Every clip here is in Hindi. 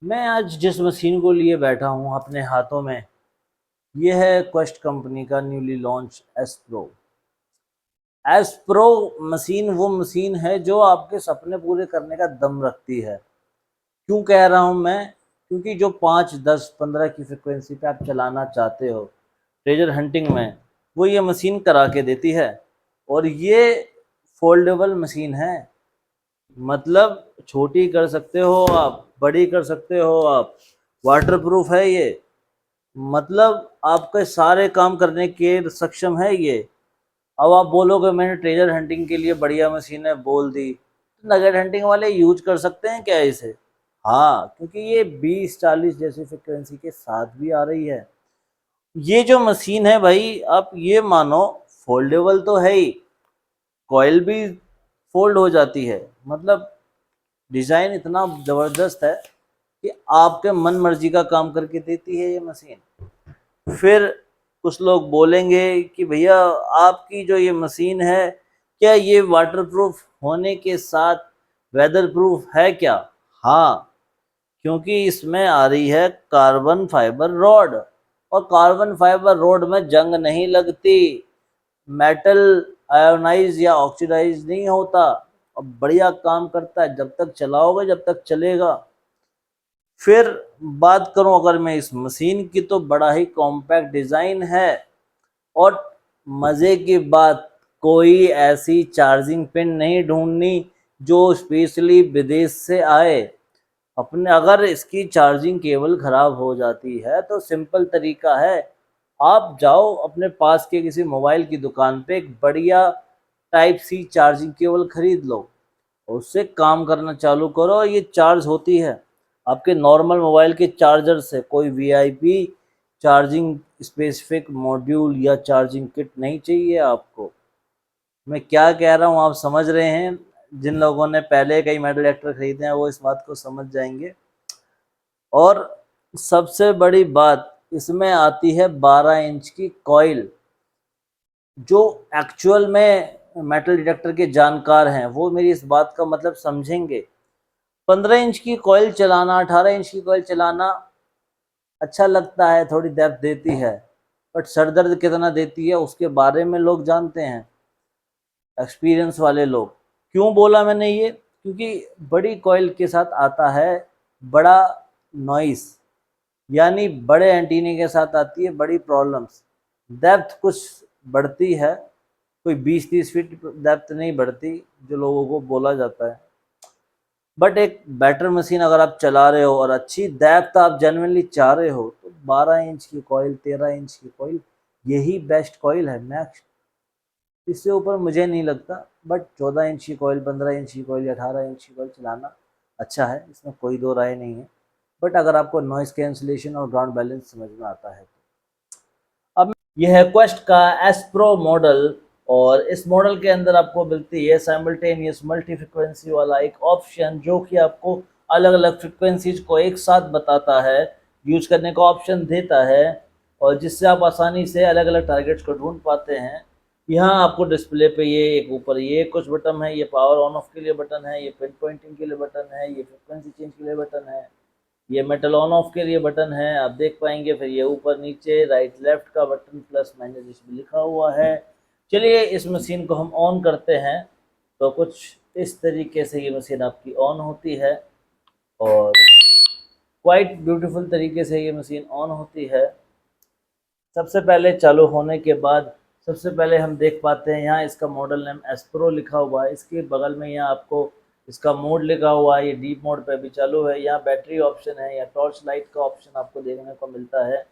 मैं आज जिस मशीन को लिए बैठा हूँ अपने हाथों में, ये है क्वेस्ट कंपनी का newly launch S pro. S pro machine वो मशीन है जो आपके सपने पूरे करने का दम रखती है। क्यों कह रहा हूँ मैं? क्योंकि जो 5, 10, 15 की फ्रिक्वेंसी पे आप चलाना चाहते हो ट्रेजर हंटिंग में, वो ये मशीन करा के देती है। और ये फोल्डेबल मशीन है, मतलब छोटी कर सकते हो आप, बड़ी कर सकते हो आप, वाटरप्रूफ है ये, मतलब आपके सारे काम करने के सक्षम है ये। अब आप बोलोगे मैंने ट्रेजर हंटिंग के लिए बढ़िया मशीन है बोल दी, तो नगेट हंटिंग वाले यूज कर सकते हैं क्या इसे? हाँ, क्योंकि ये 20-40 जैसी फ्रिक्वेंसी के साथ भी आ रही है। ये जो मशीन है भाई, आप ये मानो फोल्डेबल तो है ही, कॉइल भी फोल्ड हो जाती है, मतलब डिज़ाइन इतना ज़बरदस्त है कि आपके मन मर्जी का काम करके देती है ये मशीन। फिर कुछ लोग बोलेंगे कि भैया आपकी जो ये मशीन है, क्या ये वाटरप्रूफ होने के साथ वेदर प्रूफ है क्या? हाँ, क्योंकि इसमें आ रही है कार्बन फाइबर रॉड, और कार्बन फाइबर रॉड में जंग नहीं लगती, मेटल आयोनाइज या ऑक्सीडाइज नहीं होता, और बढ़िया काम करता है, जब तक चलाओगे जब तक चलेगा। फिर बात करूं अगर मैं इस मशीन की, तो बड़ा ही कॉम्पैक्ट डिज़ाइन है। और मज़े की बात, कोई ऐसी चार्जिंग पिन नहीं ढूंढनी जो स्पेशली विदेश से आए। अपने अगर इसकी चार्जिंग केबल खराब हो जाती है तो सिंपल तरीका है, आप जाओ अपने पास के किसी मोबाइल की दुकान पे, एक बढ़िया टाइप सी चार्जिंग केबल खरीद लो, उससे काम करना चालू करो। ये चार्ज होती है आपके नॉर्मल मोबाइल के चार्जर से, कोई वीआईपी चार्जिंग स्पेसिफिक मॉड्यूल या चार्जिंग किट नहीं चाहिए आपको। मैं क्या कह रहा हूँ आप समझ रहे हैं? जिन लोगों ने पहले कई मेटल डिटेक्टर खरीदे हैं वो इस बात को समझ जाएंगे। और सबसे बड़ी बात, इसमें आती है 12 इंच की कॉइल। जो एक्चुअल में मेटल डिटेक्टर के जानकार हैं वो मेरी इस बात का मतलब समझेंगे। 15 इंच की कॉइल चलाना, 18 इंच की कॉइल चलाना अच्छा लगता है, थोड़ी डेप्थ देती है, बट सर दर्द कितना देती है उसके बारे में लोग जानते हैं, एक्सपीरियंस वाले लोग। क्यों बोला मैंने ये? क्योंकि बड़ी कॉइल के साथ आता है बड़ा नॉइस, यानी बड़े एंटीने के साथ आती है बड़ी प्रॉब्लम्स। डेप्थ कुछ बढ़ती है, कोई 20-30 फीट डेप्थ नहीं बढ़ती जो लोगों को बोला जाता है। बट एक बेटर मशीन अगर आप चला रहे हो और अच्छी डेप्थ आप जेन्युइनली चाह रहे हो, तो 12 इंच की कॉइल, 13 इंच की कॉइल, यही बेस्ट कॉइल है मैक्स। इससे ऊपर मुझे नहीं लगता। बट 14 इंच की कॉइल, 15 इंच की कॉइल या 18 इंच की कॉइल चलाना अच्छा है, इसमें कोई दो राय नहीं है। बट अगर आपको नॉइस कैंसिलेशन और ग्राउंड बैलेंस समझ में आता है तो। अब यह है क्वेस्ट का एस प्रो मॉडल, और इस मॉडल के अंदर आपको मिलती है साइमल्टेनियस मल्टी फ्रिक्वेंसी वाला एक ऑप्शन, जो कि आपको अलग अलग फ्रिक्वेंसीज को एक साथ बताता है, यूज करने का ऑप्शन देता है, और जिससे आप आसानी से अलग अलग टारगेट्स को ढूंढ पाते हैं। यहाँ आपको डिस्प्ले पे ये एक ऊपर ये कुछ बटन है, ये पावर ऑन ऑफ के लिए बटन है, ये पिन पॉइंटिंग के लिए बटन है, ये फ्रिक्वेंसी चेंज के लिए बटन है, ये मेटल ऑन ऑफ के लिए बटन है, आप देख पाएंगे। फिर ये ऊपर नीचे राइट लेफ्ट का बटन, प्लस माइनस जिसमें लिखा हुआ है। चलिए इस मशीन को हम ऑन करते हैं, तो कुछ इस तरीके से ये मशीन आपकी ऑन होती है, और क्वाइट ब्यूटीफुल तरीके से ये मशीन ऑन होती है। सबसे पहले चालू होने के बाद सबसे पहले हम देख पाते हैं यहाँ इसका मॉडल नेम एस्प्रो लिखा हुआ है, इसके बगल में यहाँ आपको इसका मोड लिखा हुआ है, ये डीप मोड पे भी चालू है। यहाँ बैटरी ऑप्शन है, या टॉर्च लाइट का ऑप्शन आपको देखने को मिलता है।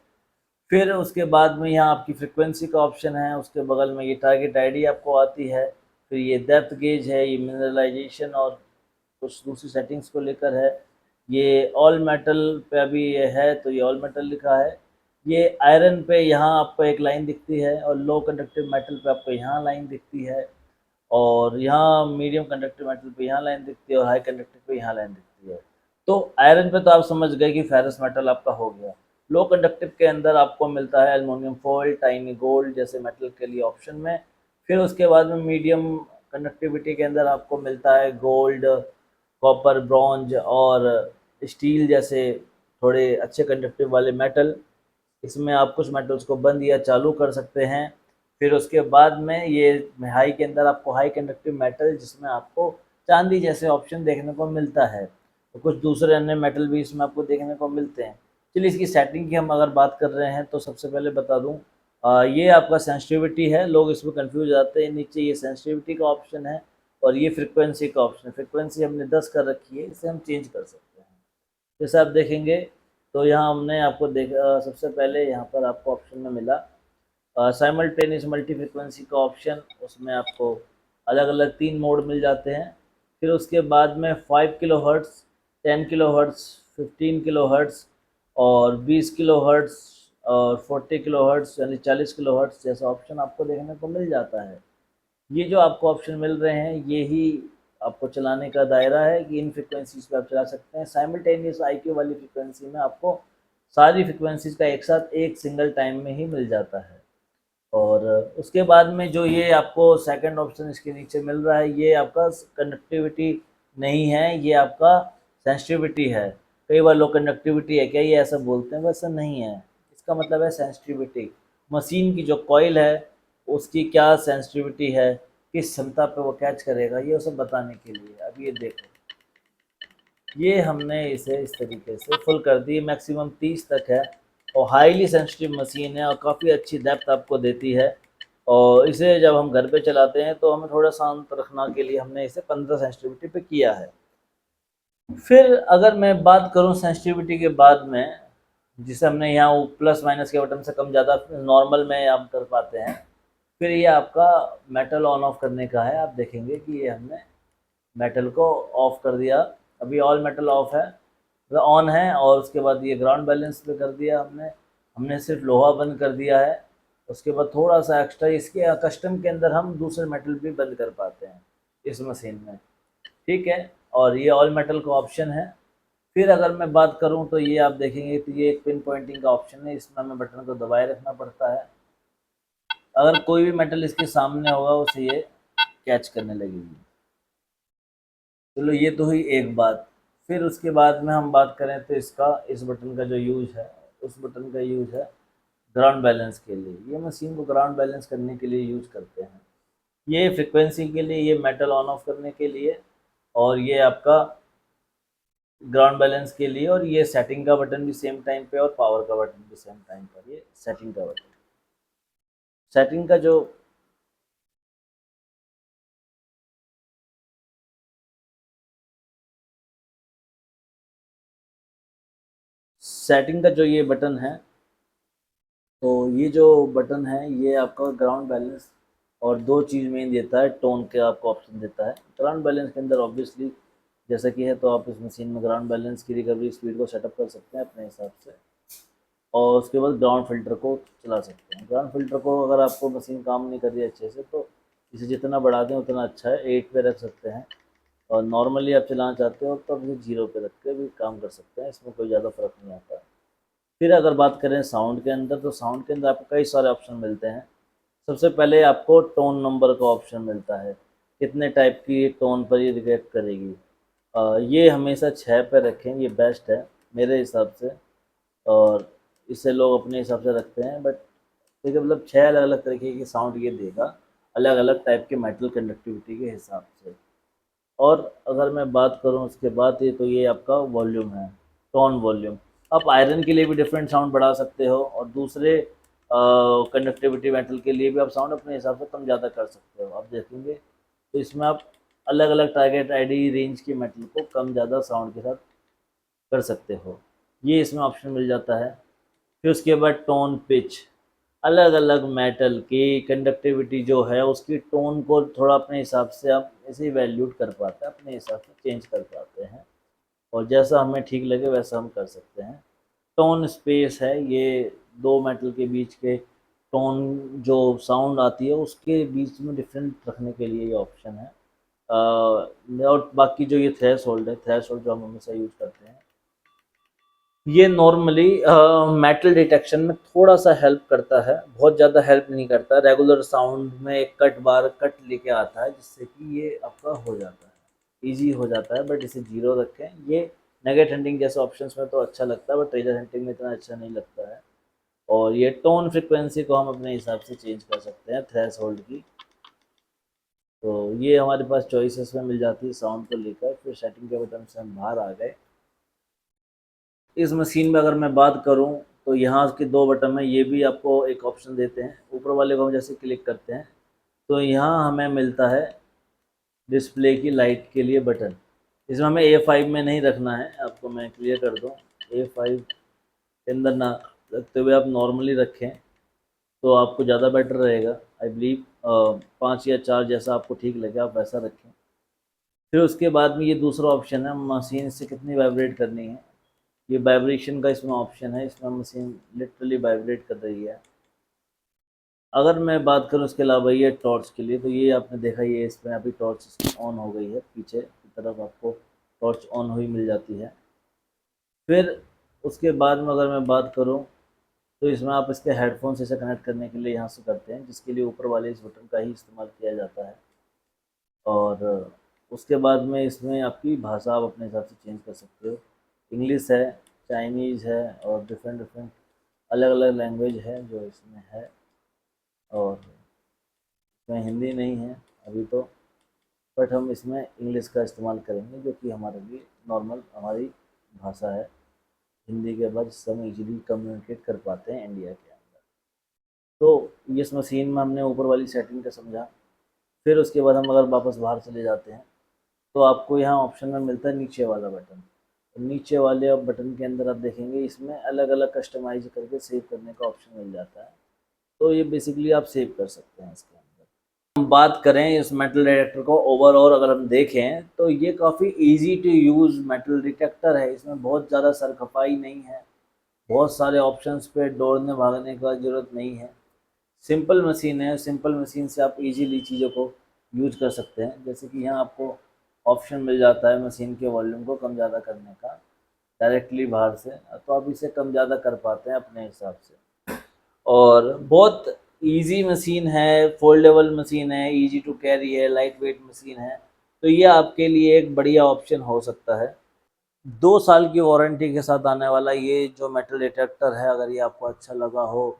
फिर उसके बाद में यहाँ आपकी फ्रिक्वेंसी का ऑप्शन है, उसके बगल में ये टारगेट आईडी आपको आती है। फिर ये डेप्थ गेज है, ये मिनरलाइजेशन और कुछ दूसरी सेटिंग्स को लेकर है। ये ऑल मेटल पे अभी ये है, तो ये ऑल मेटल लिखा है। ये आयरन पे यहाँ आपको एक लाइन दिखती है, और लो कंडक्टिव मेटल पे आपको यहाँ लाइन दिखती है, और यहाँ मीडियम कंडक्टिव मेटल पे यहाँ लाइन दिखती है, और हाई कंडक्टिव पे यहाँ लाइन दिखती है। तो आयरन पे तो आप समझ गए कि फेरस मेटल आपका हो गया। लो कंडक्टिव के अंदर आपको मिलता है एल्युमिनियम फॉइल, टाइनी गोल्ड जैसे मेटल के लिए ऑप्शन में। फिर उसके बाद में मीडियम कंडक्टिविटी के अंदर आपको मिलता है गोल्ड, कॉपर, ब्रॉन्ज और स्टील जैसे थोड़े अच्छे कंडक्टिव वाले मेटल, इसमें आप कुछ मेटल्स को बंद या चालू कर सकते हैं। फिर उसके बाद में ये हाई के अंदर आपको हाई कंडक्टिव मेटल, जिसमें आपको चांदी जैसे ऑप्शन देखने को मिलता है, तो कुछ दूसरे अन्य मेटल भी इसमें आपको देखने को मिलते हैं। चलिए इसकी सेटिंग की हम अगर बात कर रहे हैं तो सबसे पहले बता दूं, ये आपका सेंसिटिविटी है, लोग इसमें कंफ्यूज हो जाते हैं। नीचे ये सेंसिटिविटी का ऑप्शन है और ये फ्रिक्वेंसी का ऑप्शन है। फ्रिक्वेंसी हमने 10 कर रखी है, इसे हम चेंज कर सकते हैं। जैसे आप देखेंगे तो यहाँ हमने आपको सबसे पहले यहाँ पर आपको ऑप्शन में मिला साइमल्टेनियस मल्टी फ्रिक्वेंसी का ऑप्शन, उसमें आपको अलग अलग 3 मोड मिल जाते हैं। फिर उसके बाद में 5 kilo hertz, 10 kilo hertz, 15 kilo hertz और 20 किलो हर्ट्ज़ और 40 किलो हर्ट्ज़ यानी 40 किलो हर्ट्ज़ जैसा ऑप्शन आपको देखने को मिल जाता है। ये जो आपको ऑप्शन मिल रहे हैं ये ही आपको चलाने का दायरा है कि इन फ्रिक्वेंसीज पे आप चला सकते हैं। साइमल्टेनियस आईक्यू वाली फ्रिक्वेंसी में आपको सारी फ्रिक्वेंसीज का एक साथ एक सिंगल टाइम में ही मिल जाता है। और उसके बाद में जो ये आपको सेकंड ऑप्शन इसके नीचे मिल रहा है, ये आपका कंडक्टिविटी नहीं है, ये आपका सेंसिटिविटी है। कई बार लोग कंडक्टिविटी है क्या ये ऐसा बोलते हैं, वैसा नहीं है। इसका मतलब है सेंसिटिविटी, मशीन की जो कॉइल है उसकी क्या सेंसिटिविटी है, किस क्षमता पे वो कैच करेगा, ये सब बताने के लिए। अब ये देखो, ये हमने इसे इस तरीके से फुल कर दी, मैक्सिमम 30 तक है और हाईली सेंसिटिव मशीन है और काफ़ी अच्छी डेप्थ आपको देती है। और इसे जब हम घर पे चलाते हैं तो हमें थोड़ा शांत रखना के लिए हमने इसे 15 सेंसिटिविटी पे किया है। फिर अगर मैं बात करूं सेंसिटिविटी के बाद में, जिसे हमने यहाँ प्लस माइनस के बटन से कम ज़्यादा नॉर्मल में आप कर पाते हैं। फिर ये आपका मेटल ऑन ऑफ करने का है। आप देखेंगे कि ये हमने मेटल को ऑफ कर दिया, अभी ऑल मेटल ऑफ है, ऑन है। और उसके बाद ये ग्राउंड बैलेंस पे कर दिया हमने, सिर्फ लोहा बंद कर दिया है। उसके बाद थोड़ा सा एक्स्ट्रा इसके कस्टम के अंदर हम दूसरे मेटल भी बंद कर पाते हैं इस मशीन में, ठीक है। और ये ऑल मेटल का ऑप्शन है। फिर अगर मैं बात करूं तो ये आप देखेंगे तो ये एक पिन पॉइंटिंग का ऑप्शन है, इसमें हमें बटन को दबाए रखना पड़ता है। अगर कोई भी मेटल इसके सामने होगा उसे ये कैच करने लगेगी। चलो ये तो हुई एक बात। फिर उसके बाद में हम बात करें तो इस बटन का जो यूज़ है, उस बटन का यूज़ है ग्राउंड बैलेंस के लिए। ये मशीन को ग्राउंड बैलेंस करने के लिए यूज़ करते हैं। ये फ्रिक्वेंसी के लिए, ये मेटल ऑन ऑफ करने के लिए, और ये आपका ग्राउंड बैलेंस के लिए। और ये सेटिंग का बटन भी सेम टाइम पे और पावर का बटन भी सेम टाइम पर। ये सेटिंग का बटन, सेटिंग का जो ये बटन है, तो ये जो बटन है ये आपका ग्राउंड बैलेंस और दो चीज़ मेन देता है, टोन के आपको ऑप्शन देता है। ग्राउंड बैलेंस के अंदर ऑब्वियसली जैसा कि है, तो आप इस मशीन में ग्राउंड बैलेंस की रिकवरी स्पीड को सेटअप कर सकते हैं अपने हिसाब से। और उसके बाद ग्राउंड फिल्टर को चला सकते हैं। ग्राउंड फिल्टर को अगर आपको मशीन काम नहीं कर रही है अच्छे से, तो इसे जितना बढ़ा दें उतना अच्छा है। 8 पे रख सकते हैं, और नॉर्मली आप चलाना चाहते हो तो आप इसे 0 पे रख के भी काम कर सकते हैं, इसमें कोई ज़्यादा फ़र्क नहीं आता। फिर अगर बात करें साउंड के अंदर, तो साउंड के अंदर आपको कई सारे ऑप्शन मिलते हैं। सबसे पहले आपको टोन नंबर का ऑप्शन मिलता है, कितने टाइप की टोन पर ये रिएक्ट करेगी। ये हमेशा 6 पे रखें, ये बेस्ट है मेरे हिसाब से। और इसे लोग अपने हिसाब से रखते हैं, बट देखिए मतलब 6 अलग अलग तरीके की साउंड ये देगा, अलग अलग टाइप के मेटल कंडक्टिविटी के हिसाब से। और अगर मैं बात करूं उसके बाद, ये तो ये आपका वॉल्यूम है, टोन वॉल्यूम। आप आयरन के लिए भी डिफरेंट साउंड बढ़ा सकते हो, और दूसरे कंडक्टिविटी मेटल के लिए भी आप साउंड अपने हिसाब से कम ज़्यादा कर सकते हो। आप देखेंगे तो इसमें आप अलग अलग टारगेट आईडी रेंज के मेटल को कम ज़्यादा साउंड के साथ कर सकते हो, ये इसमें ऑप्शन मिल जाता है। फिर उसके बाद टोन पिच, अलग अलग मेटल की कंडक्टिविटी जो है उसकी टोन को थोड़ा अपने हिसाब से आप ऐसे इवैल्यूएट कर पाते हैं, अपने हिसाब से चेंज कर पाते हैं, और जैसा हमें ठीक लगे वैसा हम कर सकते हैं। टोन स्पेस है, ये दो मेटल के बीच के टोन जो साउंड आती है उसके बीच में डिफरेंट रखने के लिए ये ऑप्शन है। और बाकी जो ये थ्रेश होल्ड है, थ्रेश होल्ड जो हम हमेशा यूज करते हैं, ये नॉर्मली मेटल डिटेक्शन में थोड़ा सा हेल्प करता है, बहुत ज़्यादा हेल्प नहीं करता। रेगुलर साउंड में एक कट बार कट लेके आता है, जिससे कि ये आपका हो जाता है, इजी हो जाता है। बट इसे 0 रखें, ये नगेट हंटिंग जैसे ऑप्शंस में तो अच्छा लगता है, बट ट्रेजर हंटिंग में इतना अच्छा नहीं लगता है। और ये टोन फ्रिक्वेंसी को हम अपने हिसाब से चेंज कर सकते हैं, थ्रेश होल्ड की। तो ये हमारे पास चॉइसेस में मिल जाती है साउंड को लेकर। फिर सेटिंग के बटन से हम बाहर आ गए। इस मशीन में अगर मैं बात करूं तो यहाँ के दो बटन में ये भी आपको एक ऑप्शन देते हैं। ऊपर वाले को हम जैसे क्लिक करते हैं तो यहाँ हमें मिलता है डिस्प्ले की लाइट के लिए बटन। इसमें हमें A5 में नहीं रखना है, आपको मैं क्लियर कर दूँ। A5 के अंदर ना रखते हुए आप नॉर्मली रखें तो आपको ज़्यादा बेटर रहेगा। आई बिलीव 5 या 4 जैसा आपको ठीक लगे आप वैसा रखें। फिर उसके बाद में ये दूसरा ऑप्शन है मशीन से कितनी वाइब्रेट करनी है। ये वाइब्रेशन का इसमें ऑप्शन है, इसमें मशीन लिटरली वाइब्रेट कर रही है। अगर मैं बात करूँ इसके अलावा ये टॉर्च के लिए, तो ये आपने देखा ये इसमें अभी टॉर्च ऑन हो गई है, पीछे की तरफ आपको टॉर्च ऑन हुई मिल जाती है। फिर उसके बाद में अगर मैं बात करूँ तो इसमें आप इसके हेडफोन से कनेक्ट करने के लिए यहाँ से करते हैं, जिसके लिए ऊपर वाले इस बटन का ही इस्तेमाल किया जाता है। और उसके बाद में इसमें आपकी भाषा आप अपने हिसाब से चेंज कर सकते हो। इंग्लिश है, चाइनीज़ है और डिफरेंट डिफरेंट अलग अलग लैंग्वेज है जो इसमें है। और इसमें हिंदी नहीं है अभी तो, बट हम इसमें इंग्लिश का इस्तेमाल करेंगे जो कि हमारे लिए नॉर्मल हमारी भाषा है। हिंदी के बाद जिससे हम इजीली कम्युनिकेट कर पाते हैं इंडिया के अंदर। तो इस मशीन में हमने ऊपर वाली सेटिंग का समझा। फिर उसके बाद हम अगर वापस बाहर चले जाते हैं तो आपको यहाँ ऑप्शन में मिलता है नीचे वाला बटन। तो नीचे वाले बटन के अंदर आप देखेंगे इसमें अलग अलग कस्टमाइज करके सेव करने का ऑप्शन मिल जाता है। तो ये बेसिकली आप सेव कर सकते हैं इसके अंदर। हम बात करें इस मेटल डिटेक्टर को ओवरऑल अगर हम देखें तो ये काफ़ी easy to use metal detector है। इसमें बहुत ज़्यादा सरखपाई नहीं है, बहुत सारे ऑप्शंस पे दौड़ने भागने का ज़रूरत नहीं है। सिंपल मशीन है, सिंपल मशीन से आप इजीली चीज़ों को यूज कर सकते हैं। जैसे कि यहाँ आपको ऑप्शन मिल जाता है मशीन के वॉल्यूम को कम ज़्यादा करने का डायरेक्टली बाहर से, तो आप इसे कम ज़्यादा कर पाते हैं अपने हिसाब से। और बहुत इजी मशीन है, फोल्डेबल मशीन है, इजी टू कैरी है, लाइट वेट मशीन है। तो ये आपके लिए एक बढ़िया ऑप्शन हो सकता है। 2 साल की वारंटी के साथ आने वाला ये जो मेटल डिटेक्टर है, अगर ये आपको अच्छा लगा हो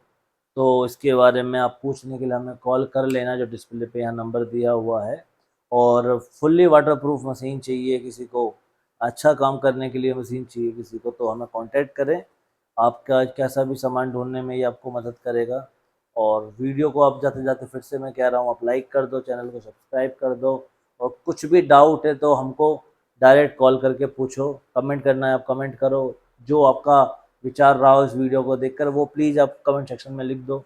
तो इसके बारे में आप पूछने के लिए हमें कॉल कर लेना, जो डिस्प्ले पे यहाँ नंबर दिया हुआ है। और फुल्ली वाटरप्रूफ मशीन चाहिए किसी को, अच्छा काम करने के लिए मशीन चाहिए किसी को, तो हमें कांटेक्ट करें। आपका कैसा भी सामान ढूंढने में ये आपको मदद करेगा। और वीडियो को आप जाते जाते फिर से मैं कह रहा हूँ, आप लाइक कर दो, चैनल को सब्सक्राइब कर दो। और कुछ भी डाउट है तो हमको डायरेक्ट कॉल करके पूछो, कमेंट करना है आप कमेंट करो। जो आपका विचार रहा हो इस वीडियो को देखकर वो प्लीज़ आप कमेंट सेक्शन में लिख दो।